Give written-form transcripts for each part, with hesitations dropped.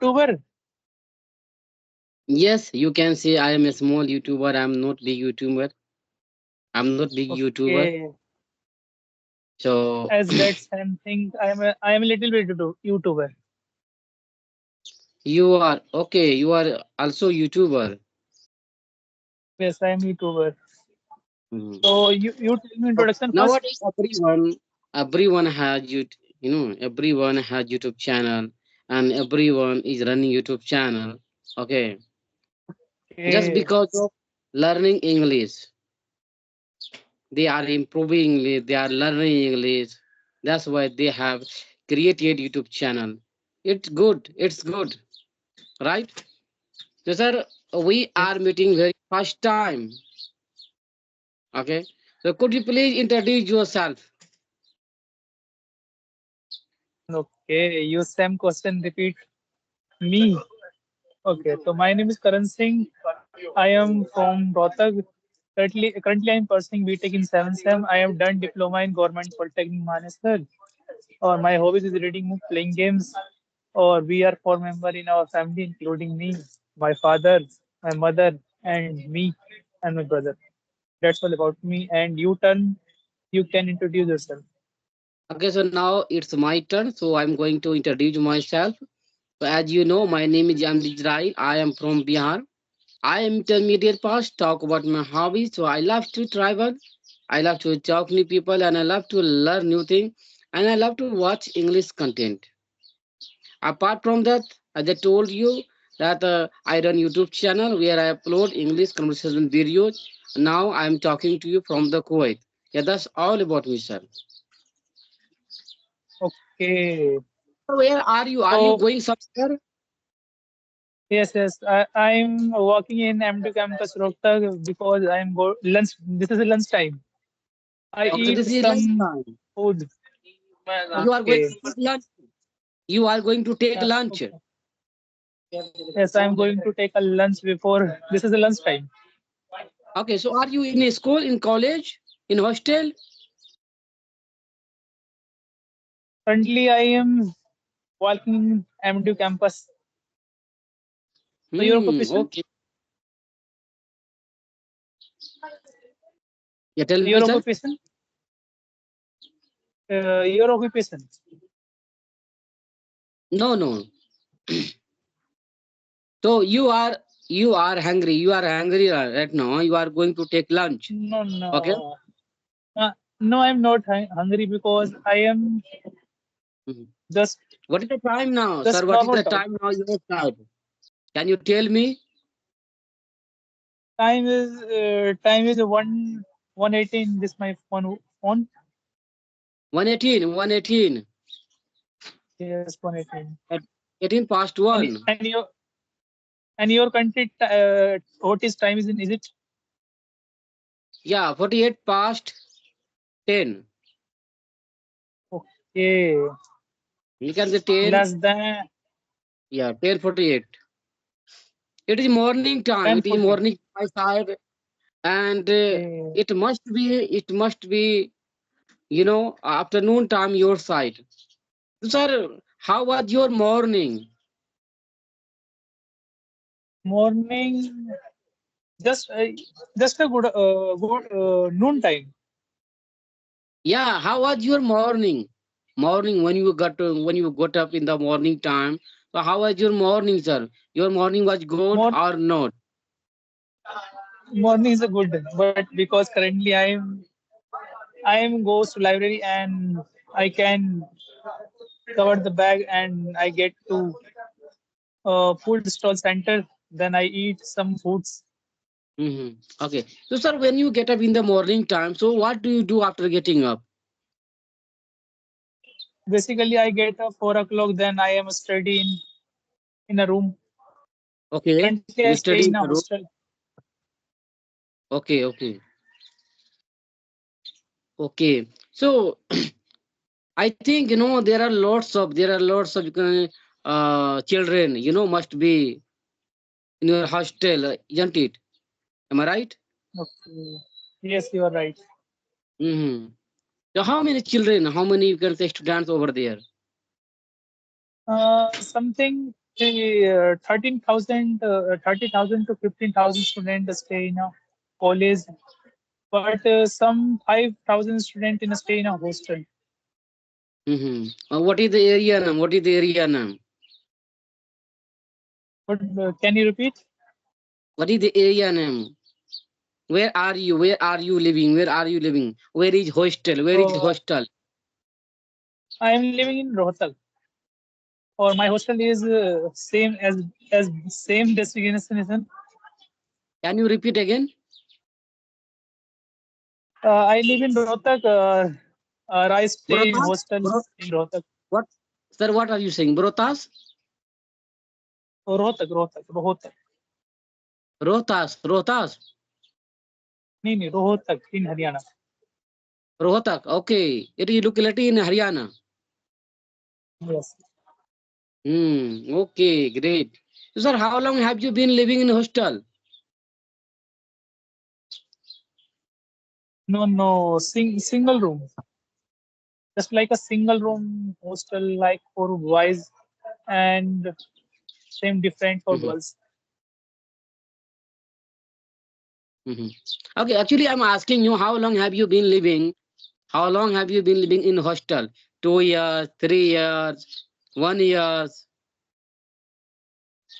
YouTuber? Yes, you can say I am a small YouTuber. I'm not big YouTuber. I'm not big YouTuber. Okay, So as that same thing, I am a little bit YouTuber. you are okay. You are also YouTuber. Yes, I am YouTuber. Mhm. So you tell me Okay. introduction first. Nowadays, everyone has everyone has YouTube channel, and everyone is running YouTube channel. Okay, just Okay, because of learning English, they are improving English. They are learning English. That's why they have created YouTube channel. It's good. It's good, right? So, sir, we are yes. meeting very first time. Okay. So, could you please introduce yourself? Okay, you same question repeat me. Okay, so my name is Karan Singh. I am from Rohtak. Currently I am pursuing BTech in 7th sem. I have done diploma in Government Polytechnic Manesar. Or my hobbies is reading book, playing games. Or we are four members in our family, including me, my father, my mother, and me and my brother. That's all about me. And you can introduce yourself. Okay, so now it's my turn. So, I'm going to introduce myself. So, as you know, my name is Amdi Israel. I am from Bihar. I am intermediate pass. Talk about my hobbies. So, I love to travel. I love to talk new people, and I love to learn new things. And I love to watch English content. Apart from that, as I told you that I run YouTube channel where I upload English conversation videos. Now I am talking to you from the Kuwait. Yeah, that's all about me, sir. Okay. Where are you? Are you So going somewhere? yes. I'm working in M2 campus Rohtak because I'm go lunch. This is a lunch time. I Okay, eat this is lunch some time. food. You are going Okay. to take lunch. You are going to take Yeah, lunch. okay. Yes, I'm going to take a lunch before this is a lunch time. Okay, so are you in a school, in college, in hostel? Currently, I am working in M2 campus. So your occupation? Okay. Yeah, tell me, Your sir. occupation? Your occupation? No, no. So you are hungry. You are hungry right now. You are going to take lunch. No, Okay. no. No, I'm not hungry because I am Mhm. just What is the time now, sir? just What is normal the talk. time now your side? Can you tell me? Time is 1:18. This my phone. 118, 118. Yes, 1:18. At 18 past And 1. and your country what is time is in? Is it Yeah, 48 past 10. okay? You can say 10. Less than Yeah, 10:48. It is morning time. It is 10:40. morning my side, and Okay. it must be afternoon time your side. Sir, how was your morning? Morning, just just a good noon time. Yeah, how was your morning? Morning when you got up in the morning time. So how was your morning, sir? Your morning was good More or not? morning is a good, but because currently I am goes to library and I can cover the bag and I get to food stall center. Then I eat some foods. Okay. So sir, when you get up in the morning time, so what do you do after getting up? Basically, I get up 4 o'clock. Then I am studying in a room. Okay. Currently, I You stay in study in a the room. hostel. Okay, okay, okay. So I think there are lots of children must be in your hostel, isn't it? Am I right? Okay. Yes, you are right. Mm-hmm. So how many children? How many you can say students over there? Something See, 30,000 to 15,000 students stay in a college, but some 5,000 students in a stay in a hostel. What is the area name? What is the area name? But can you repeat? What is the area name? Where are you? Where are you living? Where are you living? Where is hostel? Where is So hostel? I am living in Rohtak, or my hostel is same as same destination. Can you repeat again? I live in Rohtak. I stay in Brotas? hostel in Rohtak. What? Sir, what are you saying? Brotas? Rohtak. Rohtas? Rohtas? नहीं नहीं Rohtak in Haryana. Rohtak. Okay. It is located in Haryana. Yes. Okay, great. So, sir, how long have you been living in hostel? No, single room. Just like a single room hostel, like for boys, and same different for Mhm, girls. mhm. Okay, actually, I'm asking you, how long have you been living? How long have you been living in hostel? 2 years, 3 years, 1 years.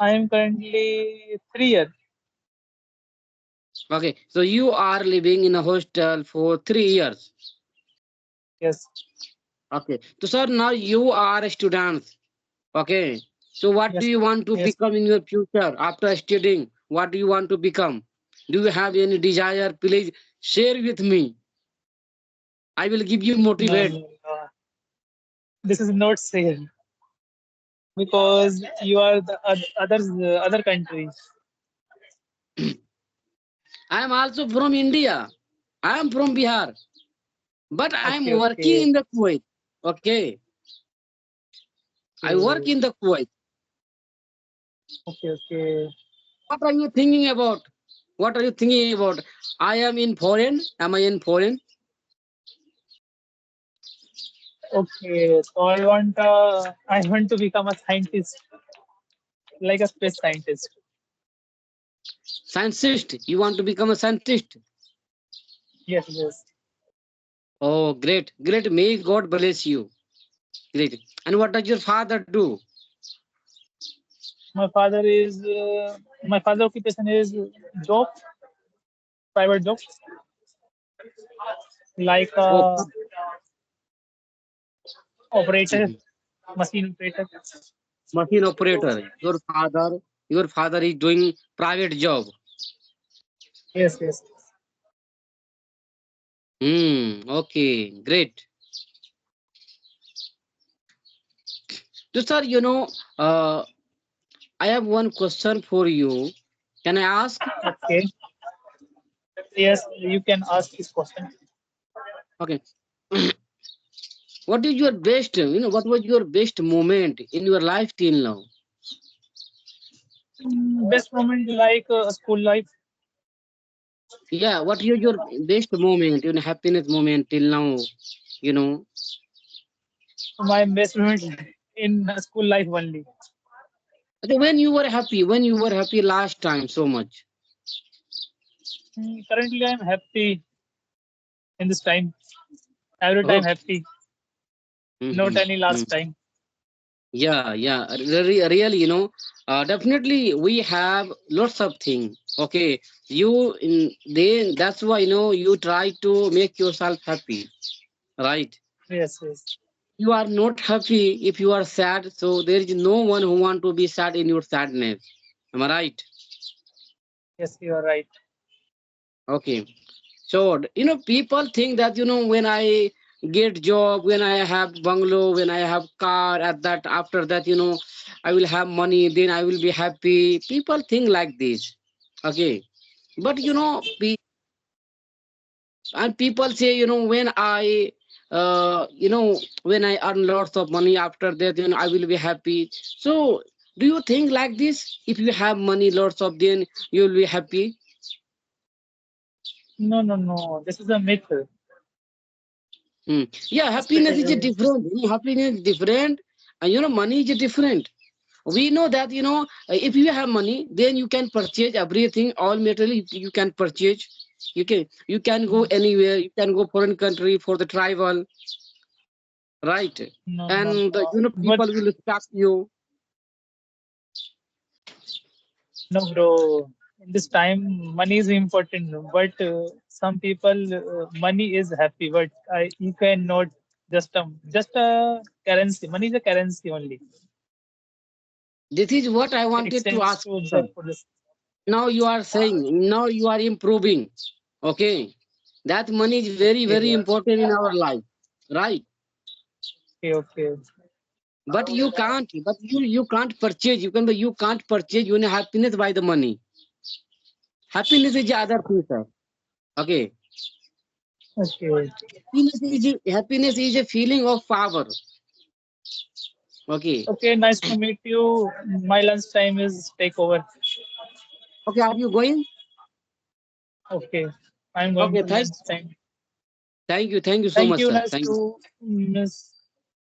I am currently 3 years. Okay, so you are living in a hostel for 3 years. Yes, Okay, so sir, now you are a student. Okay, so what do yes, you want to yes. become in your future after studying? What do you want to become? Do you have any desire? Please share with me. I will give you No, motivate. no, no. This is not safe because you are the other countries. I am also from India. I am from Bihar, but I am Okay, working okay, in the Kuwait. Okay, I work okay, in the Kuwait. okay. What are you thinking about? What are you thinking about? I am in foreign. Am I in foreign? Okay, so I want to become a scientist, like a space scientist. Scientist. You want to become a scientist? Yes, yes. Oh, great, great. May God bless you. Great. And what does your father do? My father is my father occupation is job, private job, like Oh, operator, mhm. machine operator. Machine operator. Your father is doing private job. Yes, yes. Okay, great. So, sir, uh, I have one question for you. Can I ask? Okay. Yes, you can ask this question. Okay. What is your best, what was your best moment in your life till now? Best moment like school life. Yeah, what is your best moment, happiness moment till now, you know? My best moment in school life only. Okay, when you were happy last time so much. Currently, I'm happy in this time. Every time Oh, happy. Not any mm-hmm. last time. Yeah, really, definitely we have lots of things. Okay, then that's why you try to make yourself happy, right? Yes, yes, You are not happy if you are sad, so there is no one who want to be sad in your sadness. Am I right? yes. You are right. Okay. So people think that when I get job, when I have bungalow, when I have car, at that after that I will have money, then I will be happy. People think like this. Okay, but and people say when I earn lots of money, after that I will be happy. So do you think like this? If you have money lots of, then you will be happy? No, no, no. This is a myth. Yeah, This myth happiness is a is different. Happiness is different, and money is different. We know that, if you have money, then you can purchase everything, all material you can purchase. You can go anywhere, you can go foreign country for the travel, right? No, no, And no. But people will respect you. no, bro. In this time, money is important. But some people, money is happy. But you cannot just a currency. Money is a currency only. This is what I It wanted to exchange ask to you, sir. the for this. Now you are saying, now you are improving, okay, that money is very Okay, very important in our life, right? okay, okay. But you can't purchase, you can't purchase happiness by the money. Happiness is the other thing, sir. Okay. Okay. Happiness is a feeling of power. Okay. Okay, nice to meet you. My lunch time is take over. Okay, are you going? Okay, I'm going Okay, to lunch time. thank you so Thank much, you. sir. Nice Thank you. to miss